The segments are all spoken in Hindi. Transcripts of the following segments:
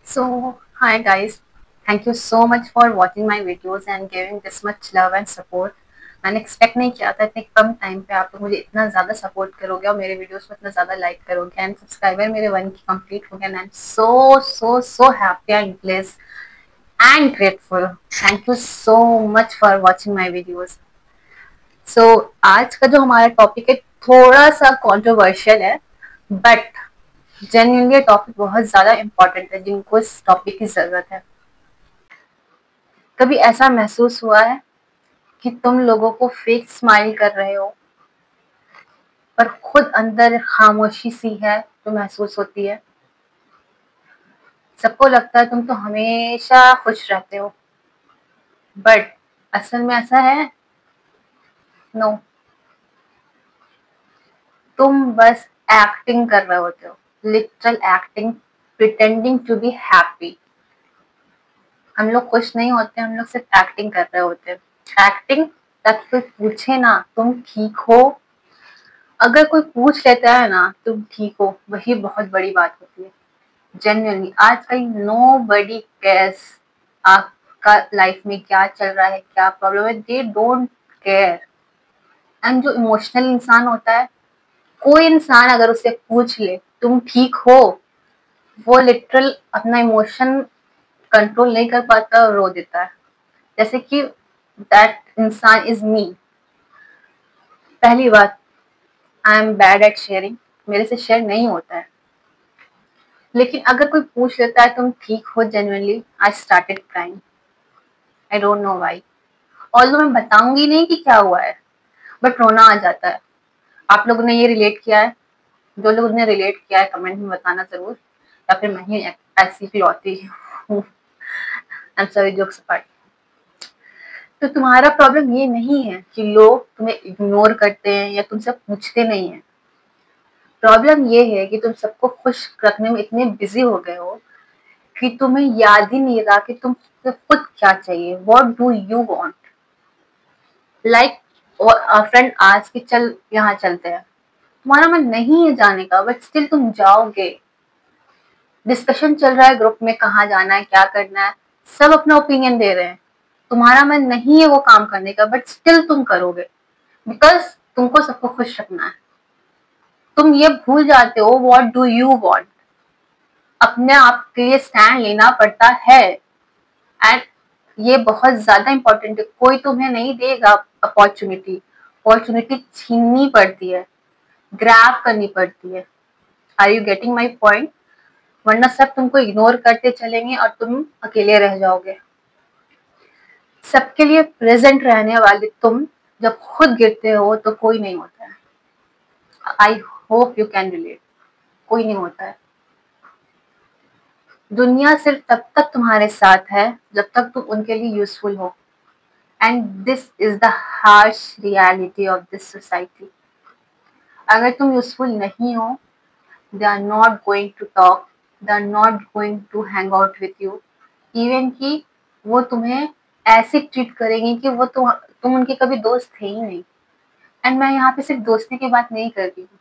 So, hi guys, thank you so much for watching my videos and giving this much love and support. मैंने एक्सपेक्ट नहीं किया था इतने कम टाइम पे आप लोग मुझे इतना ज़्यादा सपोर्ट करोगे और मेरे वीडियोस को इतना ज़्यादा लाइक करोगे एंड सब्सक्राइबर मेरे 1 की कंप्लीट हो गया and I am so happy and blessed and grateful. Thank you so much for watching my videos. So आज का जो हमारा टॉपिक है थोड़ा सा कॉन्ट्रोवर्शियल है बट जेन्युइनली ये टॉपिक बहुत ज़्यादा इम्पोर्टेंट है जिनको इस टॉपिक की ज़रूरत है. कभी ऐसा महसूस हुआ है कि तुम लोगों को फेक स्माइल कर रहे हो पर खुद अंदर खामोशी सी है जो महसूस होती है. सबको लगता है तुम तो हमेशा खुश रहते हो बट असल में ऐसा है. नो, तुम बस एक्टिंग कर रहे होते हो. Literal acting, pretending to be happy. हम लोग खुश नहीं होते, हम लोग सिर्फ एक्टिंग कर रहे होते हैं. एक्टिंग ताकि कोई पूछे ना तुम ठीक हो. अगर कोई पूछ लेता है ना तुम ठीक हो, वही बहुत बड़ी बात होती है. जेन्युइनली आजकल नो बडी केयर्स आपका लाइफ में क्या चल रहा है, क्या प्रॉब्लम है. They don't care. एंड जो इमोशनल इंसान होता है, कोई इंसान अगर उससे पूछ ले तुम ठीक हो, वो लिटरल अपना इमोशन कंट्रोल नहीं कर पाता और रो देता है. जैसे कि दैट इंसान इज मी. पहली बात, I am bad at sharing. मेरे से शेयर नहीं होता है. लेकिन अगर कोई पूछ लेता है तुम ठीक हो, genuinely I started crying. I don't know why. Although मैं बताऊंगी नहीं कि क्या हुआ है बट रोना आ जाता है. आप लोगों ने ये रिलेट किया है? जो लोगों ने रिलेट किया है कमेंट में बताना जरूर. या फिर मैं ही ऐसी फिरौती हूँ. आई एम सॉरी, जोक्स अपार्ट. तो तुम्हारा प्रॉब्लम ये नहीं है कि लोग तुम्हें इग्नोर करते हैं या तुमसे पूछते नहीं है. प्रॉब्लम ये है कि तुम सबको खुश रखने में इतने बिजी हो गए हो कि तुम्हें याद ही नहीं रहा कि तुम खुद क्या चाहिए. What do you want? Like friend, आज की चल यहाँ चलते हैं. तुम्हारा मन नहीं है जाने का बट स्टिल तुम जाओगे. डिस्कशन चल रहा है ग्रुप में, कहाँ जाना है, क्या करना है. सब अपना ओपिनियन दे रहे हैं. तुम्हारा मन नहीं है वो काम करने का बट स्टिल तुम करोगे बिकॉज तुमको सबको खुश रखना है. तुम ये भूल जाते हो व्हाट डू यू वांट. अपने आप के लिए स्टैंड लेना पड़ता है एंड ये बहुत ज्यादा इंपॉर्टेंट है. कोई तुम्हें नहीं देगा अपॉर्चुनिटी. अपॉर्चुनिटी छीननी पड़ती है, ग्रैब करनी पड़ती है. Are you getting my point? वरना सब तुमको इग्नोर करते चलेंगे और तुम अकेले रह जाओगे. सबके लिए प्रेजेंट रहने वाले तुम जब खुद गिरते हो तो कोई नहीं होता है. आई होप यू कैन रिलेट. कोई नहीं होता है. दुनिया सिर्फ तब तक तुम्हारे साथ है जब तक तुम उनके लिए यूजफुल हो. And this is the harsh reality of this society. अगर तुम यूजफुल नहीं हो, they are not going to talk, they are not going to hang out with you. Even कि वो तुम्हें ऐसे ट्रीट करेंगे कि वो तुम उनके कभी दोस्त थे ही नहीं. एंड मैं यहाँ पे सिर्फ दोस्ती की बात नहीं कर रही हूँ.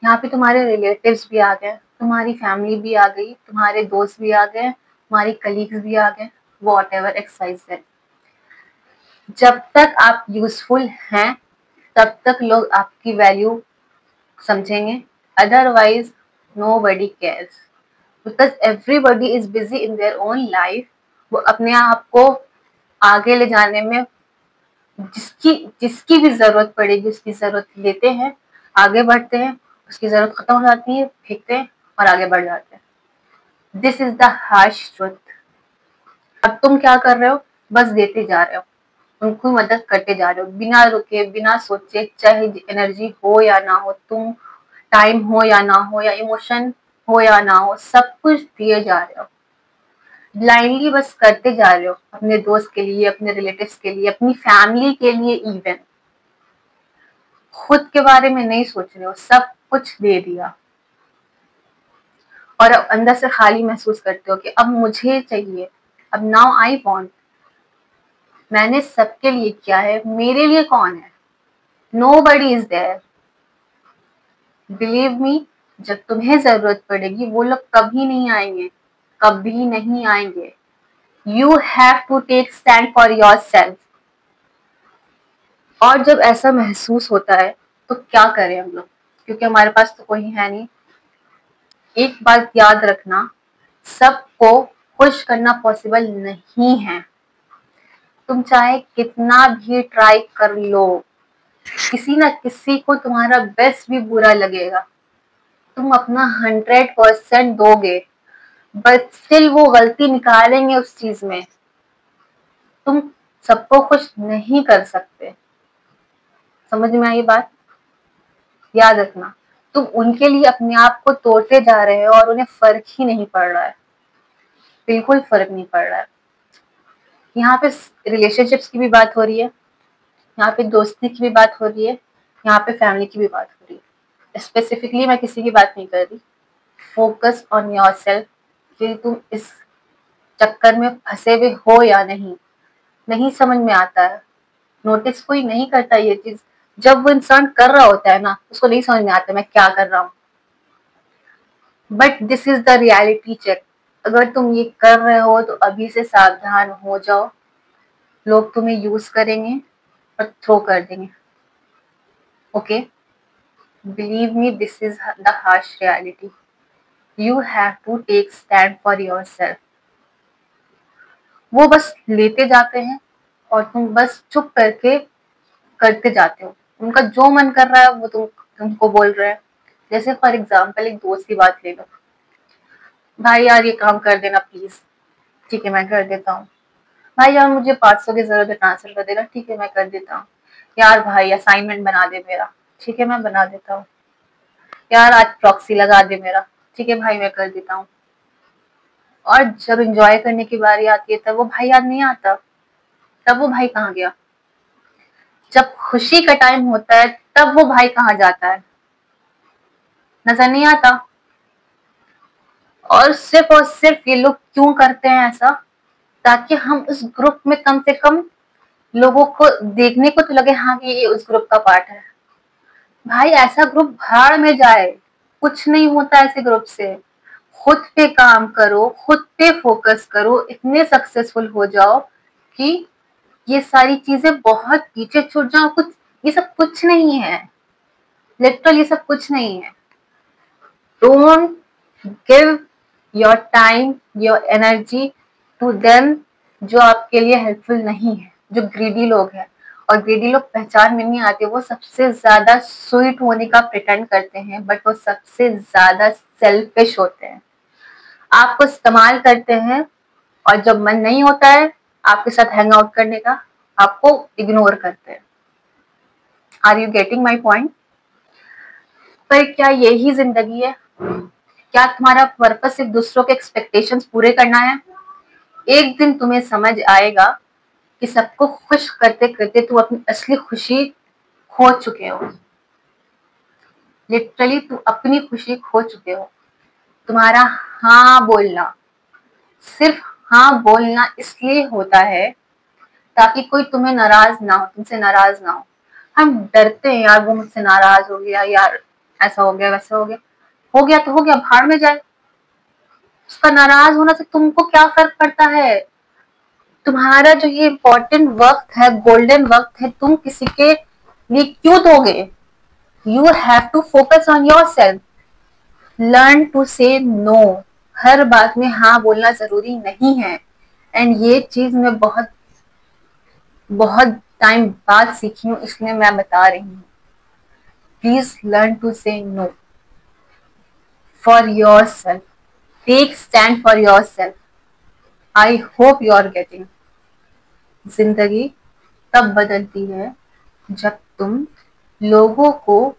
यहाँ पे तुम्हारे रिलेटिव्स भी आ गए, तुम्हारी फैमिली भी आ गई, तुम्हारे दोस्त भी आ गए, तुम्हारी कलीग्स भी आ गए. वॉट एवर एक्सरसाइज है. जब तक आप यूजफुल हैं तब तक लोग आपकी वैल्यू समझेंगे. Otherwise nobody cares because everybody is busy in their own life. वो अपने आप को आगे ले जाने में जिसकी जिसकी भी जरूरत पड़ेगी उसकी जरूरत लेते हैं, आगे बढ़ते हैं. उसकी जरूरत खत्म हो जाती है, फेंकते हैं और आगे बढ़ जाते हैं. This is the harsh truth. अब तुम क्या कर रहे हो? बस देते जा रहे हो, उनको मदद करते जा रहे हो बिना रुके, बिना सोचे. चाहे एनर्जी हो या ना हो, तुम टाइम हो या ना हो, या इमोशन हो या ना हो, सब कुछ दिए जा रहे हो. ब्लाइंडली बस करते जा रहे हो अपने दोस्त के लिए, अपने रिलेटिव्स के लिए, अपनी फैमिली के लिए. इवन खुद के बारे में नहीं सोच रहे हो. सब कुछ दे दिया और अब अंदर से खाली महसूस करते हो कि अब मुझे चाहिए, अब नाउ आई वांट. मैंने सबके लिए किया है, मेरे लिए कौन है? Nobody is there. Believe me, जब तुम्हें जरूरत पड़ेगी वो लोग कभी नहीं आएंगे. कभी नहीं आएंगे। You have to take stand for yourself. और जब ऐसा महसूस होता है तो क्या करें हम लोग, क्योंकि हमारे पास तो कोई है नहीं। एक बात याद रखना, सबको खुश करना पॉसिबल नहीं है। तुम चाहे कितना भी ट्राई कर लो, किसी ना किसी को तुम्हारा बेस्ट भी बुरा लगेगा। तुम अपना 100% दोगे, बट स्टिल वो गलती निकालेंगे उस चीज में। तुम सबको खुश नहीं कर सकते। समझ में आई बात? याद रखना, तुम उनके लिए अपने आप को तोड़ते जा रहे हो और उन्हें फर्क ही नहीं पड़ रहा है। बिल्कुल फर्क नहीं पड़ रहा है। यहाँ पे रिलेशनशिप्स की भी बात हो रही है, यहाँ पे दोस्ती की भी बात हो रही है, यहाँ पे फैमिली की भी बात हो रही है। स्पेसिफिकली मैं किसी की बात नहीं कर रही। फोकस ऑन योर सेल्फ कि तुम इस चक्कर में फंसे हुए हो या नहीं। नहीं समझ में आता है, नोटिस कोई नहीं करता ये चीज। जब वो इंसान कर रहा होता है ना, उसको नहीं समझ में आता मैं क्या कर रहा हूँ। But this is the reality check. अगर तुम ये कर रहे हो तो अभी से सावधान हो जाओ। लोग तुम्हें यूज करेंगे और थ्रो कर देंगे। Okay, believe me, this is the harsh reality. You have to take stand for yourself. वो बस लेते जाते हैं और तुम बस चुप करके करते जाते हो। उनका जो मन कर रहा है वो तुमको बोल रहे हैं। जैसे फॉर एग्जाम्पल एक दोस्त की बात ले लो, भाई यार ये काम कर देना प्लीज। ठीक है मैं कर देता हूँ। भाई यार मुझे 500 की जरूरत है, ट्रांसफर कर देना। ठीक है मैं कर देता हूँ। यार भाई असाइनमेंट बना दे मेरा। ठीक है मैं बना देता हूँ। यार आज प्रॉक्सी लगा दे मेरा। ठीक है भाई मैं कर देता हूँ। और जब एंजॉय करने की बारी आती है तब वो भाई याद नहीं आता। तब वो भाई कहाँ गया? जब खुशी का टाइम होता है तब वो भाई कहाँ जाता है? नजर नहीं आता। और सिर्फ ये लोग क्यों करते हैं ऐसा? ताकि हम उस ग्रुप में कम से कम लोगों को देखने को तो लगे हाँ कि ये उस ग्रुप का पार्ट है। भाई ऐसा ग्रुप भाड़ में जाए, कुछ नहीं होता ऐसे ग्रुप से। खुद पे काम करो, खुद पे फोकस करो, इतने सक्सेसफुल हो जाओ कि ये सारी चीजें बहुत पीछे छूट जाओ। कुछ ये सब कुछ नहीं है, लिटरल ये सब कुछ नहीं है। Don't give your time, your energy to them जो आपके लिए हेल्पफुल नहीं है, जो ग्रीडी लोग हैं। और ग्रीडी लोग पहचान में नहीं आते, वो सबसे ज्यादा स्वीट होने का प्रिटेंड करते हैं बट वो सबसे ज्यादा सेल्फिश होते हैं। आपको इस्तेमाल करते हैं और जब मन नहीं होता है आपके साथ हैंग आउट करने का, आपको इग्नोर करते हैं। Are you getting my point? पर क्या यही जिंदगी है? क्या तुम्हारा पर्पस सिर्फ दूसरों के एक्सपेक्टेशंस पूरे करना है? एक दिन तुम्हें समझ आएगा कि सबको खुश करते करते तुम अपनी असली खुशी खो चुके हो। लिटरली तुम अपनी खुशी खो चुके हो। तुम्हारा हाँ बोलना, सिर्फ हाँ बोलना इसलिए होता है ताकि कोई तुम्हें नाराज ना हो, तुमसे नाराज ना हो। हम डरते हैं यार वो मुझसे नाराज हो गया, यार ऐसा हो गया वैसा हो गया। हो गया तो हो गया, भाड़ में जाए। उसका नाराज होना से तुमको क्या फर्क पड़ता है? तुम्हारा जो ये इम्पोर्टेंट वक्त है, गोल्डन वक्त है, तुम किसी के लिए क्यों दोगे? You have to focus on yourself. Learn to say no. हर बात में हाँ बोलना जरूरी नहीं है। एंड ये चीज मैं बहुत बहुत टाइम बाद सीखी हूँ, इसलिए मैं बता रही हूँ। Please learn to say no for yourself. Take stand for yourself. I hope you are getting. जिंदगी तब बदलती है जब तुम लोगों को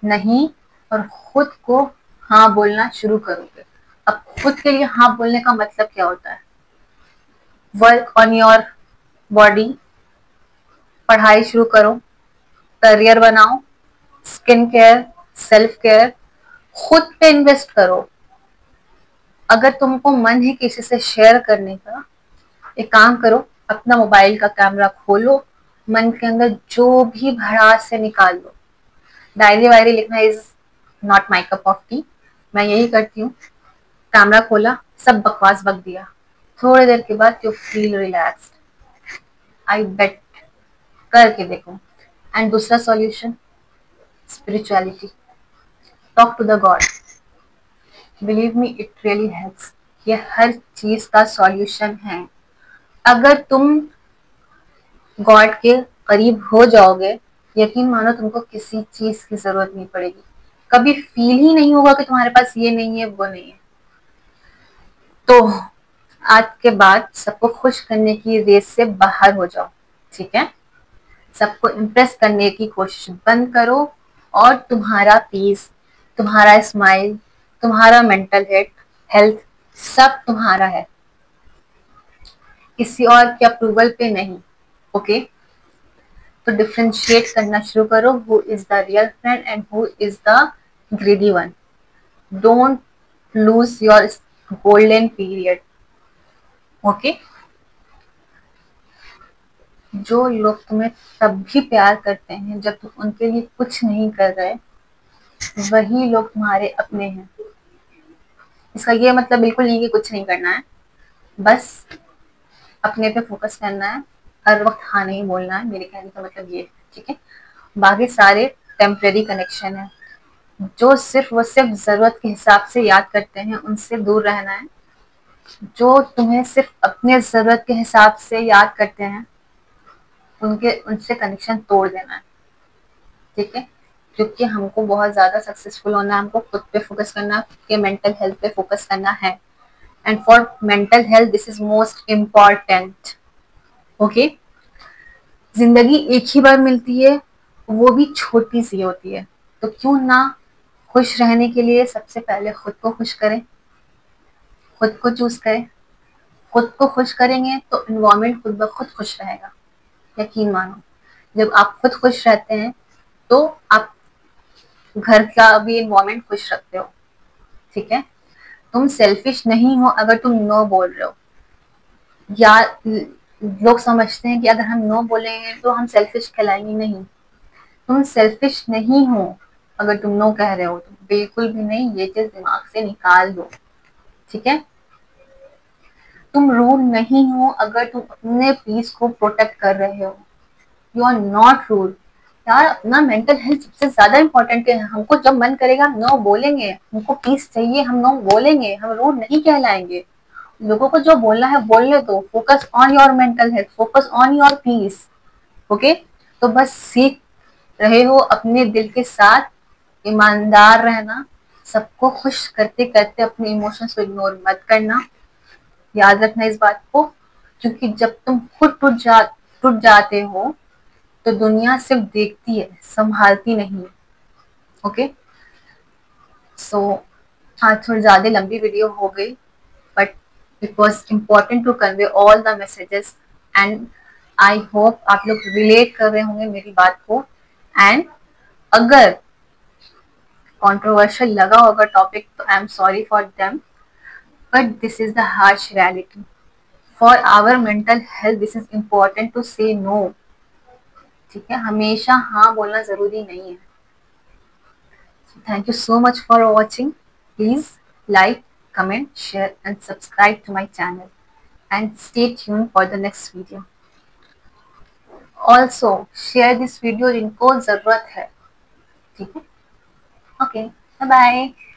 नहीं और खुद को हाँ बोलना शुरू करोगे। अब खुद के लिए हाँ बोलने का मतलब क्या होता है? वर्क ऑन योर बॉडी, पढ़ाई शुरू करो, करियर बनाओ, स्किन केयर, सेल्फ केयर, खुद पे इन्वेस्ट करो। अगर तुमको मन है किसी से शेयर करने का, एक काम करो, अपना मोबाइल का कैमरा खोलो, मन के अंदर जो भी भड़ास से निकाल लो। डायरी वायरी लिखना is not my cup of T. मैं यही करती हूँ। कैमरा खोला, सब बकवास बक दिया, थोड़ी देर के बाद you feel relaxed. I bet, करके देखो। एंड दूसरा solution, spirituality. Talk to the God. Believe me, it really helps. ये हर चीज का सॉल्यूशन है। अगर तुम गॉड के करीब हो जाओगे, यकीन मानो तुमको किसी चीज की जरूरत नहीं पड़ेगी। कभी फील ही नहीं होगा कि तुम्हारे पास ये नहीं है वो नहीं है। तो आज के बाद सबको खुश करने की रेस से बाहर हो जाओ, ठीक है? सबको इम्प्रेस करने की कोशिश बंद करो और तुम्हारा पीस, तुम्हारा स्माइल, तुम्हारा मेंटल हेल्थ सब तुम्हारा है, किसी और के अप्रूवल पे नहीं। ओके? तो डिफरेंशिएट करना शुरू करो, who is the real friend and who is the greedy one. Don't lose your golden period. Okay? जो लोग तुम्हें तब भी प्यार करते हैं जब तुम उनके लिए कुछ नहीं कर रहे, वही लोग तुम्हारे अपने हैं। इसका ये मतलब बिल्कुल नहीं कि कुछ नहीं करना है, बस अपने पे फोकस करना है, हर वक्त हाँ नहीं बोलना है। मेरे कहने का मतलब ये है, ठीक है? बाकी सारे टेम्परेरी कनेक्शन है। जो सिर्फ व सिर्फ जरूरत के हिसाब से याद करते हैं उनसे दूर रहना है। जो तुम्हें सिर्फ अपने जरूरत के हिसाब से याद करते हैं उनसे कनेक्शन तोड़ देना है, ठीक है? क्योंकि हमको बहुत ज्यादा सक्सेसफुल होना है, हमको खुद पे फोकस करना है, खुद के मेंटल हेल्थ पे फोकस करना है। And for mental health this is most important. Okay? जिंदगी एक ही बार मिलती है, वो भी छोटी सी होती है, तो क्यों ना खुश रहने के लिए सबसे पहले खुद को खुश करें, खुद को चूज करें। खुद को खुश करेंगे तो इन्वायरमेंट खुद ब खुद खुश रहेगा। यकीन मानो, जब आप खुद खुश रहते हैं तो आप घर का भी इन्वायरमेंट खुश रखते हो, ठीक है? तुम सेल्फिश नहीं हो अगर तुम नो बोल रहे हो। या लोग समझते हैं कि अगर हम नो बोलेंगे तो हम सेल्फिश कहलाएंगे, नहीं। तुम सेल्फिश नहीं हो अगर तुम नो कह रहे हो, तो बिल्कुल भी नहीं। ये चीज दिमाग से निकाल दो, ठीक है? तुम रूड नहीं हो अगर तुम अपने पीस को प्रोटेक्ट कर रहे हो। You are not rude. यार, अपना मेंटल हेल्थ सबसे ज्यादा इंपॉर्टेंट है। हमको जब मन करेगा हम नो बोलेंगे, हमको पीस चाहिए हम नो बोलेंगे, हम रूड नहीं कहलाएंगे। लोगों को जो बोलना है बोलने दो। Focus on your mental health, focus on your peace. Okay? तो बस सीख रहे हो अपने दिल के साथ ईमानदार रहना, सबको खुश करते करते अपने इमोशंस को इग्नोर मत करना। याद रखना इस बात को, क्योंकि जब तुम खुद टूट जाते हो तो दुनिया सिर्फ देखती है, संभालती नहीं है। ओके? सो आज थोड़ी ज्यादा लंबी वीडियो हो गई, but it was important to convey all the messages. And I hope आप लोग रिलेट कर रहे होंगे मेरी बात को। एंड अगर कंट्रोवर्शियल लगा होगा टॉपिक तो I am sorry for them, but this is the harsh reality. For our mental health this is important to say no, ठीक है? हमेशा हाँ बोलना जरूरी नहीं है। Thank you so much for watching. Please like, comment, share and subscribe to my channel and stay tuned for the next video. Also share this video जिनको जरूरत है, ठीक है? Okay, bye bye.